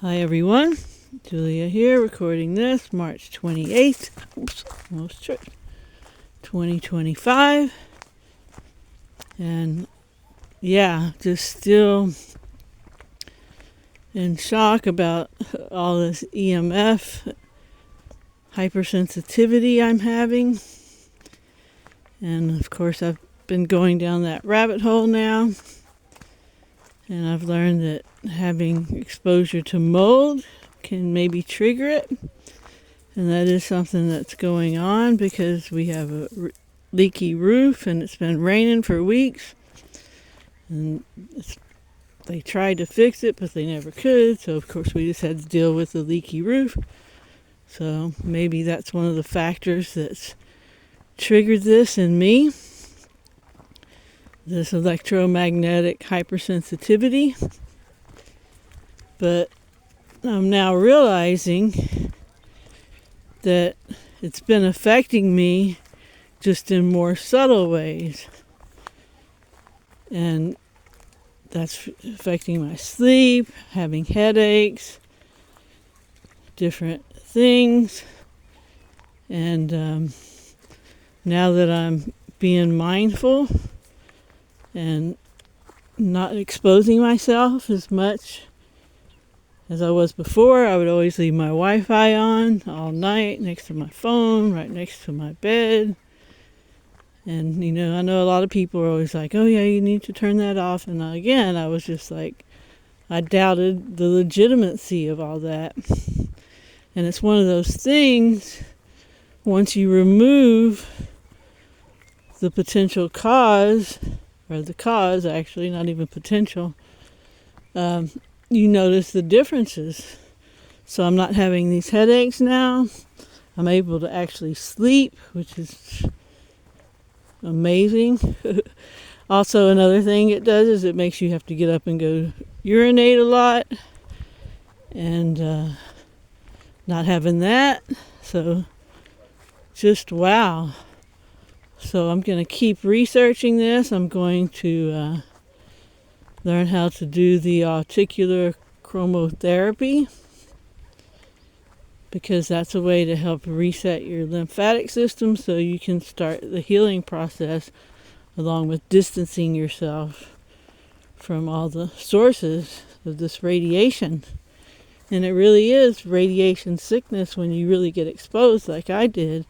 Hi everyone, Julia here recording this March 28th, almost tripped, 2025, and just still in shock about all this EMF hypersensitivity I'm having, and of course I've been going down that rabbit hole now. And I've learned that having exposure to mold can maybe trigger it. And that is something that's going on because we have a leaky roof and it's been raining for weeks. And they tried to fix it, but they never could. So, of course, we just had to deal with the leaky roof. So maybe that's one of the factors that's triggered this in me. This electromagnetic hypersensitivity. But I'm now realizing that it's been affecting me just in more subtle ways. And that's affecting my sleep, having headaches, different things. And now that I'm being mindful and not exposing myself as much as I was before, I would always leave my Wi-Fi on all night next to my phone, right next to my bed. And, I know a lot of people are always like, oh yeah, you need to turn that off. And again, I was just like, I doubted the legitimacy of all that. And it's one of those things, once you remove the potential cause, or the cause actually, not even potential, you notice the differences. So I'm not having these headaches now. I'm able to actually sleep, which is amazing. Also, another thing it does is it makes you have to get up and go urinate a lot. And not having that. So just wow. So I'm going to keep researching this. I'm going to learn how to do the articular chromotherapy, because that's a way to help reset your lymphatic system so you can start the healing process along with distancing yourself from all the sources of this radiation. And it really is radiation sickness when you really get exposed like I did,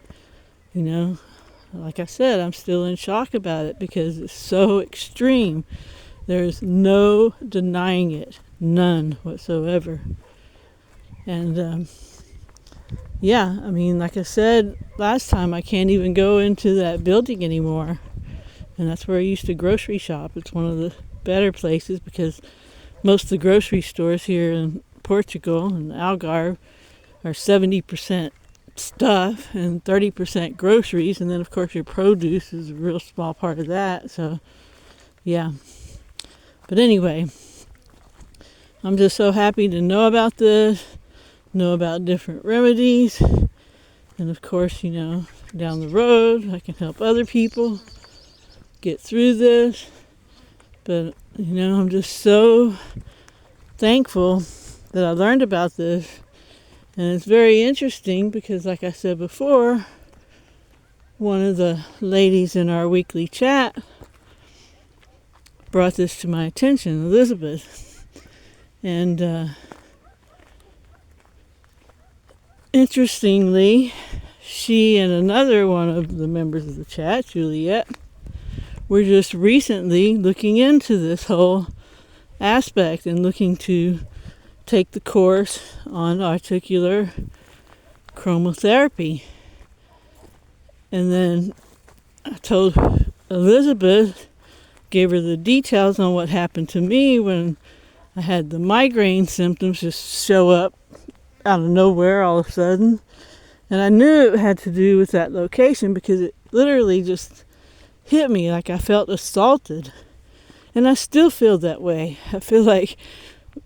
Like I said, I'm still in shock about it because it's so extreme. There's no denying it. None whatsoever. And, like I said last time, I can't even go into that building anymore. And that's where I used to grocery shop. It's one of the better places because most of the grocery stores here in Portugal and Algarve are 70% stuff and 30% groceries, and then of course your produce is a real small part of that. So but anyway, I'm just so happy to know about this, know about different remedies, and of course down the road I can help other people get through this. But I'm just so thankful that I learned about this. And it's very interesting because, like I said before, one of the ladies in our weekly chat brought this to my attention, Elizabeth. And interestingly, she and another one of the members of the chat, Juliet, were just recently looking into this whole aspect and looking to take the course on articular chromotherapy. And then I told Elizabeth, gave her the details on what happened to me when I had the migraine symptoms just show up out of nowhere all of a sudden. And I knew it had to do with that location because it literally just hit me like I felt assaulted. And I still feel that way. I feel like,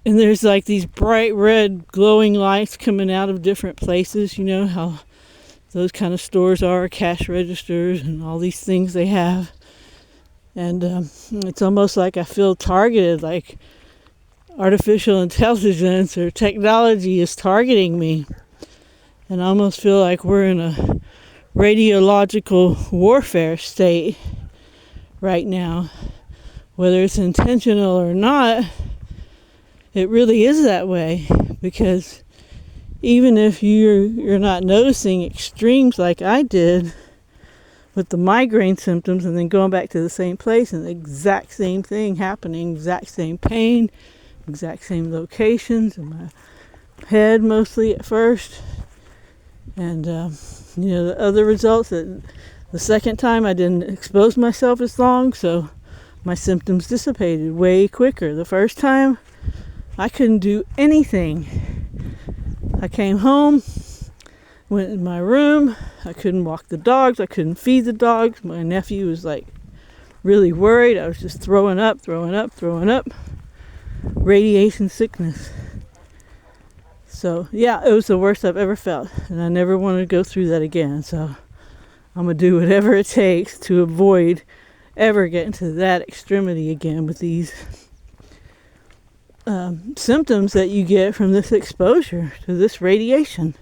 and there's like these bright red glowing lights coming out of different places. You know how those kind of stores are, cash registers and all these things they have. And it's almost like I feel targeted, like artificial intelligence or technology is targeting me. And I almost feel like we're in a radiological warfare state right now. Whether it's intentional or not, it really is that way, because even if you're not noticing extremes like I did with the migraine symptoms and then going back to the same place and the exact same thing happening, exact same pain, exact same locations in my head mostly at first, and the other results, that the second time I didn't expose myself as long, so my symptoms dissipated way quicker. The first time I couldn't do anything. I came home, went in my room, I couldn't walk the dogs, I couldn't feed the dogs. My nephew was like really worried. I was just throwing up. Radiation sickness. So yeah, it was the worst I've ever felt, and I never want to go through that again. So I'm gonna do whatever it takes to avoid ever getting to that extremity again with these symptoms that you get from this exposure to this radiation.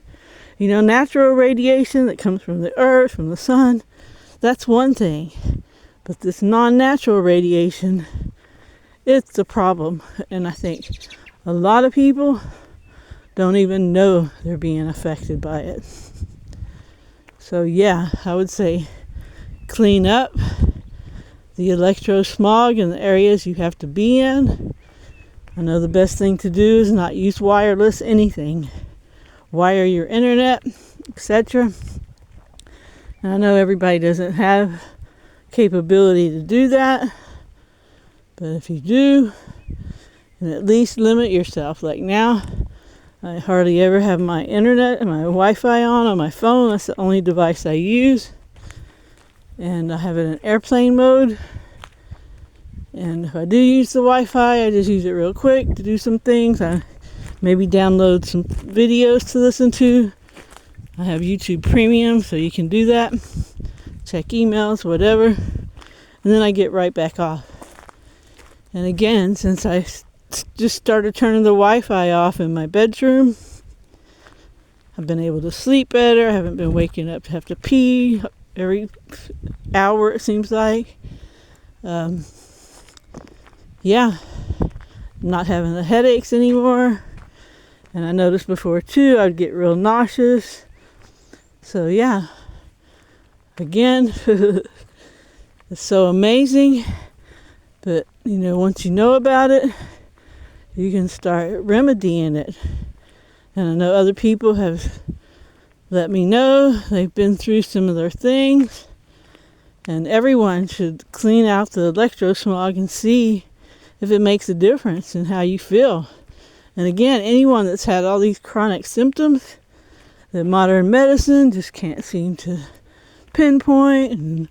Natural radiation that comes from the earth, from the sun, that's one thing. But this non-natural radiation, it's a problem. And I think a lot of people don't even know they're being affected by it. So yeah, I would say clean up the electrosmog in the areas you have to be in. I know the best thing to do is not use wireless anything. Wire your internet, etc. And I know everybody doesn't have capability to do that, but if you do, then at least limit yourself. Like now, I hardly ever have my internet and my Wi-Fi on my phone. That's the only device I use. And I have it in airplane mode. And if I do use the Wi-Fi, I just use it real quick to do some things. I maybe download some videos to listen to. I have YouTube Premium, so you can do that. Check emails, whatever. And then I get right back off. And again, since I just started turning the Wi-Fi off in my bedroom, I've been able to sleep better. I haven't been waking up to have to pee every hour, it seems like. Not having the headaches anymore. And I noticed before too, I'd get real nauseous. So yeah, again, it's so amazing. But once you know about it, you can start remedying it. And I know other people have let me know they've been through similar things. And everyone should clean out the electrosmog and see if it makes a difference in how you feel. And again, anyone that's had all these chronic symptoms that modern medicine just can't seem to pinpoint and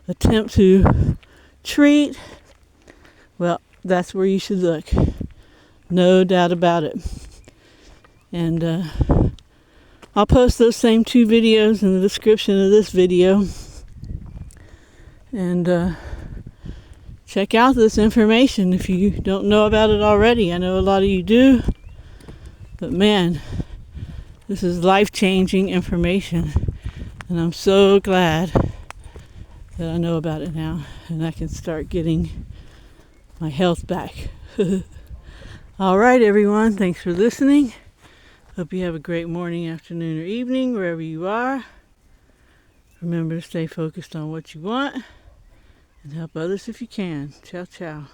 attempt to treat, well, that's where you should look. No doubt about it. And I'll post those same 2 videos in the description of this video. And check out this information if you don't know about it already. I know a lot of you do. But man, this is life-changing information. And I'm so glad that I know about it now. And I can start getting my health back. All right, everyone. Thanks for listening. Hope you have a great morning, afternoon, or evening, wherever you are. Remember to stay focused on what you want and help others if you can. Ciao, ciao.